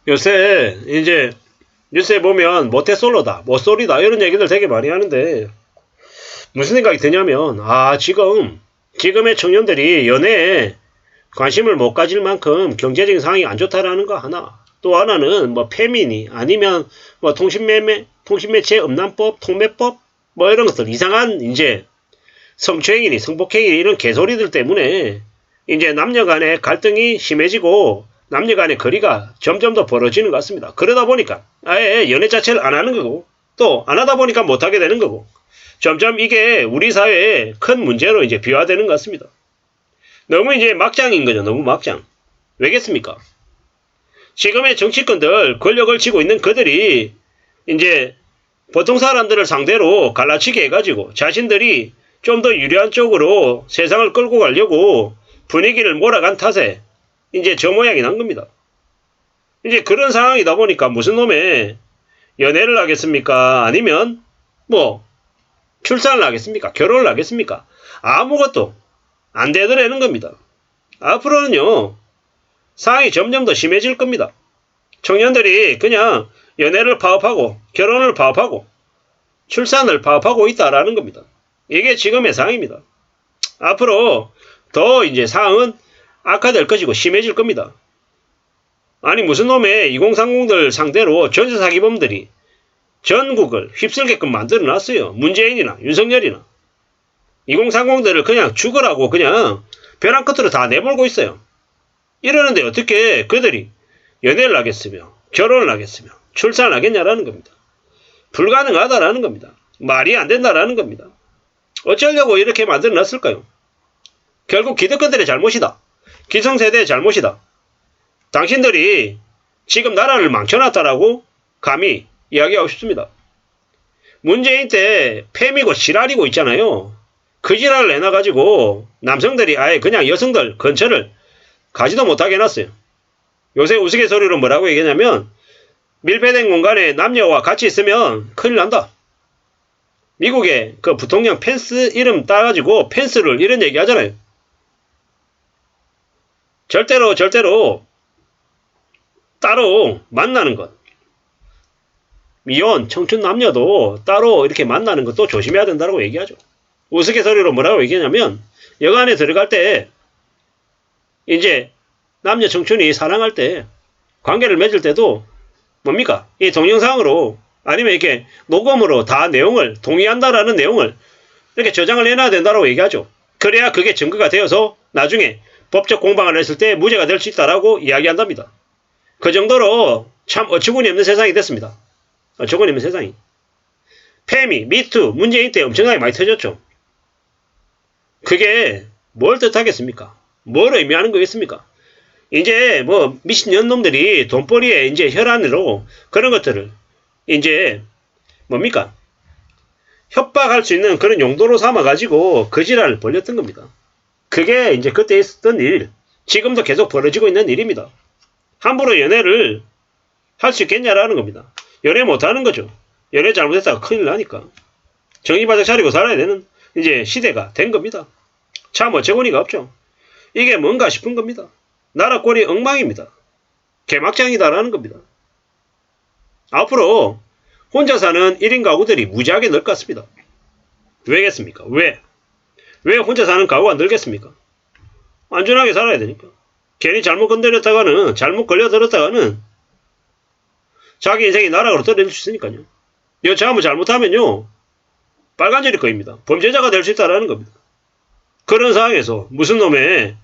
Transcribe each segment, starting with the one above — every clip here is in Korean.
요새 이제 뉴스에 보면 모태솔로다, 모쏠이다 이런 얘기들 되게 많이 하는데 무슨 생각이 드냐면 지금의 청년들이 연애에 관심을 못 가질 만큼 경제적인 상황이 안 좋다라는 거 하나, 또 하나는 뭐 페미니 아니면 뭐 통신매체 음란법, 통매법 뭐 이런 것들 이상한 이제 성추행이니 성폭행이니 이런 개소리들 때문에 이제 남녀 간의 갈등이 심해지고 남녀 간의 거리가 점점 더 벌어지는 것 같습니다. 그러다 보니까 아예 연애 자체를 안 하는 거고 또 안 하다 보니까 못 하게 되는 거고 점점 이게 우리 사회에 큰 문제로 이제 비화되는 것 같습니다. 너무 이제 막장인 거죠. 너무 막장. 왜겠습니까? 지금의 정치권들 권력을 쥐고 있는 그들이 이제 보통 사람들을 상대로 갈라치기 해가지고 자신들이 좀 더 유리한 쪽으로 세상을 끌고 가려고 분위기를 몰아간 탓에 이제 저 모양이 난 겁니다. 이제 그런 상황이다 보니까 무슨 놈의 연애를 하겠습니까? 아니면 뭐 출산을 하겠습니까? 결혼을 하겠습니까? 아무것도 안 되더라는 겁니다. 앞으로는요 상황이 점점 더 심해질 겁니다. 청년들이 그냥 연애를 파업하고 결혼을 파업하고 출산을 파업하고 있다라는 겁니다. 이게 지금의 상황입니다. 앞으로 더 이제 상황은 악화될 것이고 심해질 겁니다. 아니 무슨 놈의 2030들 상대로 전세사기범들이 전국을 휩쓸게끔 만들어놨어요. 문재인이나 윤석열이나 2030들을 그냥 죽으라고 그냥 벼랑 끝으로 다 내몰고 있어요. 이러는데 어떻게 그들이 연애를 하겠으며 결혼을 하겠으며 출산을 하겠냐라는 겁니다. 불가능하다라는 겁니다. 말이 안 된다라는 겁니다. 어쩌려고 이렇게 만들어놨을까요? 결국 기득권들의 잘못이다. 기성세대의 잘못이다. 당신들이 지금 나라를 망쳐놨다라고 감히 이야기하고 싶습니다. 문재인 때 팸이고 지랄이고 있잖아요. 그 지랄을 내놔가지고 남성들이 아예 그냥 여성들 근처를 가지도 못하게 해놨어요. 요새 우스갯소리로 뭐라고 얘기하냐면 밀폐된 공간에 남녀와 같이 있으면 큰일 난다. 미국의 그 부통령 펜스 이름 따가지고 펜스를 이런 얘기 하잖아요. 절대로 따로 만나는 것. 미혼, 청춘 남녀도 따로 이렇게 만나는 것도 조심해야 된다고 얘기하죠. 우스갯소리로 뭐라고 얘기하냐면 여간에 들어갈 때 이제 남녀 청춘이 사랑할 때 관계를 맺을 때도 뭡니까? 이 동영상으로 아니면 이렇게 녹음으로 다 내용을 동의한다라는 내용을 이렇게 저장을 해놔야 된다고 얘기하죠. 그래야 그게 증거가 되어서 나중에 법적 공방을 했을 때 무죄가 될 수 있다라고 이야기한답니다. 그 정도로 참 어처구니 없는 세상이 됐습니다. 어처구니 없는 세상이. 페미, 미투, 문재인 때 엄청나게 많이 터졌죠. 그게 뭘 뜻하겠습니까? 뭘 의미하는 거겠습니까? 이제 뭐 미친년놈들이 돈벌이에 이제 혈안으로 그런 것들을 이제 뭡니까? 협박할 수 있는 그런 용도로 삼아가지고 그 지랄을 벌렸던 겁니다. 그게 이제 그때 있었던 일, 지금도 계속 벌어지고 있는 일입니다. 함부로 연애를 할 수 있겠냐라는 겁니다. 연애 못하는 거죠. 연애 잘못했다가 큰일 나니까. 정신 바짝 차리고 살아야 되는 이제 시대가 된 겁니다. 참 어처구니가 없죠. 이게 뭔가 싶은 겁니다. 나라 꼴이 엉망입니다. 개막장이다라는 겁니다. 앞으로 혼자 사는 1인 가구들이 무지하게 늘 것 같습니다. 왜겠습니까? 왜 혼자 사는 가구가 늘겠습니까? 안전하게 살아야 되니까. 괜히 잘못 건드렸다가는 잘못 걸려들었다가는 자기 인생이 나락으로 떨어질 수 있으니까요. 여차 한번 잘못하면요 빨간줄이 거입니다. 범죄자가 될 수 있다라는 겁니다. 그런 상황에서 무슨 놈의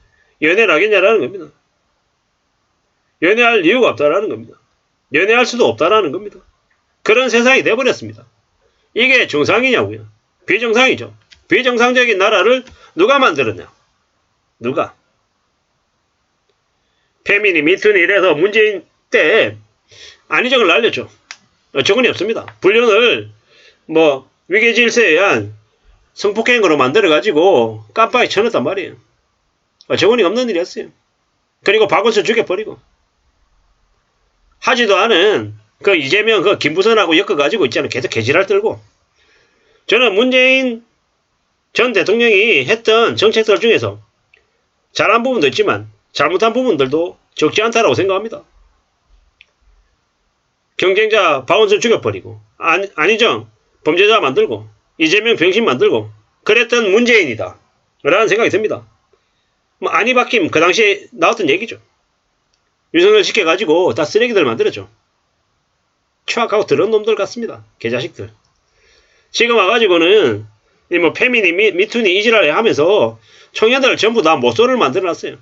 연애를 하겠냐라는 겁니다. 연애할 이유가 없다라는 겁니다. 연애할 수도 없다라는 겁니다. 그런 세상이 돼버렸습니다. 이게 정상이냐고요? 비정상이죠. 비정상적인 나라를 누가 만들었냐? 누가? 페미니 미투니 이래서 문재인 때 안희정을 날렸죠. 어처구니 없습니다. 불륜을 뭐 위계질서에 의한 성폭행으로 만들어가지고 깜빡이 쳐놨단 말이에요. 어처구니 없는 일이었어요. 그리고 박원순 죽여버리고 하지도 않은 그 이재명 그 김부선하고 엮어가지고 있잖아요. 계속 개지랄 떨고. 저는 문재인 전 대통령이 했던 정책들 중에서 잘한 부분도 있지만 잘못한 부분들도 적지 않다라고 생각합니다. 경쟁자 박원순 죽여버리고 안희정 범죄자 만들고 이재명 병신 만들고 그랬던 문재인이다 라는 생각이 듭니다. 뭐 안희박힘 그 당시에 나왔던 얘기죠. 윤석열 시켜가지고 다 쓰레기들 만들었죠. 추악하고 더러운 놈들 같습니다. 개자식들. 지금 와가지고는 이 뭐 페미니 미투니 이지랄 하면서 청년들을 전부 다 모쏠을 만들어놨어요.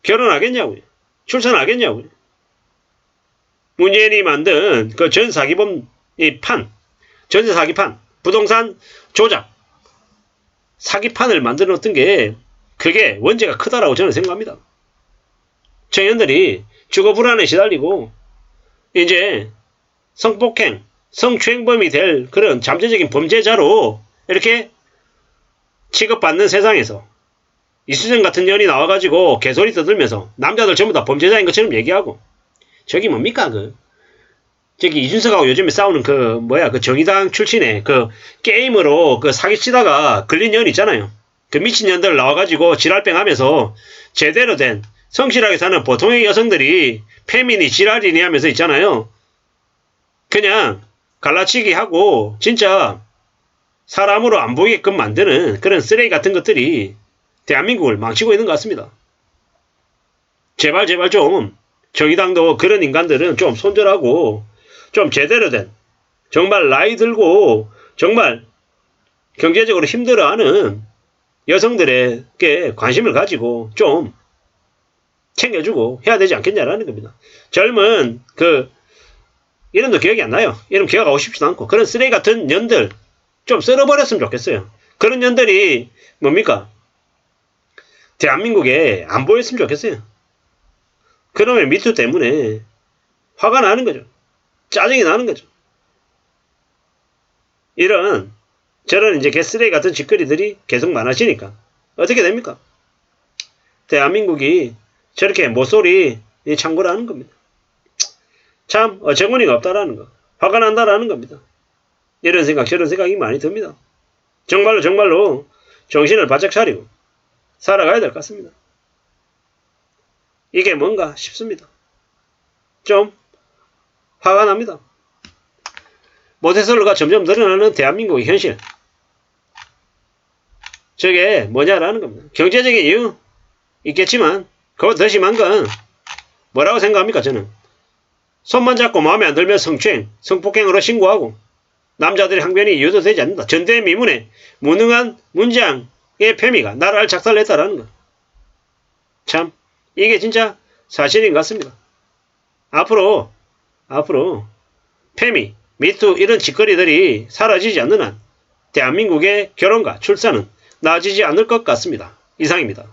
결혼하겠냐고요. 출산하겠냐고요. 문재인이 만든 그 전 사기범 이 판, 전세 사기판, 부동산 조작 사기판을 만들어 놓던 게 그게 원죄가 크다라고 저는 생각합니다. 청년들이 주거 불안에 시달리고 이제 성폭행, 성추행범이 될 그런 잠재적인 범죄자로 이렇게 취급받는 세상에서 이수정 같은 년이 나와가지고 개소리 떠들면서 남자들 전부 다 범죄자인 것처럼 얘기하고 저기 뭡니까 저기 이준석하고 요즘에 싸우는 그 정의당 출신의 그 게임으로 그 사기치다가 걸린 년 있잖아요. 그 미친년들 나와가지고 지랄병 하면서 제대로 된 성실하게 사는 보통의 여성들이 페미니 지랄이니 하면서 있잖아요. 그냥 갈라치기 하고 진짜 사람으로 안 보이게끔 만드는 그런 쓰레기 같은 것들이 대한민국을 망치고 있는 것 같습니다. 제발 좀 정의당도 그런 인간들은 좀 손절하고 좀 제대로 된 정말 나이 들고 정말 경제적으로 힘들어하는 여성들에게 관심을 가지고 좀 챙겨주고 해야 되지 않겠냐라는 겁니다. 젊은 이름도 기억이 안 나요. 이름 기억하고 싶지도 않고 그런 쓰레기 같은 년들 좀 썰어버렸으면 좋겠어요. 그런 년들이 뭡니까? 대한민국에 안 보였으면 좋겠어요. 그러면 미투 때문에 화가 나는 거죠. 짜증이 나는 거죠. 저런 이제 개쓰레기 같은 짓거리들이 계속 많아지니까 어떻게 됩니까? 대한민국이 저렇게 모쏠이 창궐하는 겁니다. 참 어처구니가 없다라는 거. 화가 난다라는 겁니다. 이런 생각 저런 생각이 많이 듭니다. 정말로 정신을 바짝 차리고 살아가야 될 것 같습니다. 이게 뭔가 싶습니다. 좀 화가 납니다. 모태솔로가 점점 늘어나는 대한민국의 현실. 저게 뭐냐라는 겁니다. 경제적인 이유 있겠지만 그거 더 심한 건 뭐라고 생각합니까? 저는 손만 잡고 마음에 안 들면 성추행, 성폭행으로 신고하고 남자들의 항변이 유도되지 않는다. 전대미문의 무능한 문장의 페미가 나라를 작살냈다라는 거. 참 이게 진짜 사실인 것 같습니다. 앞으로 페미, 미투 이런 짓거리들이 사라지지 않는 한 대한민국의 결혼과 출산은 나아지지 않을 것 같습니다. 이상입니다.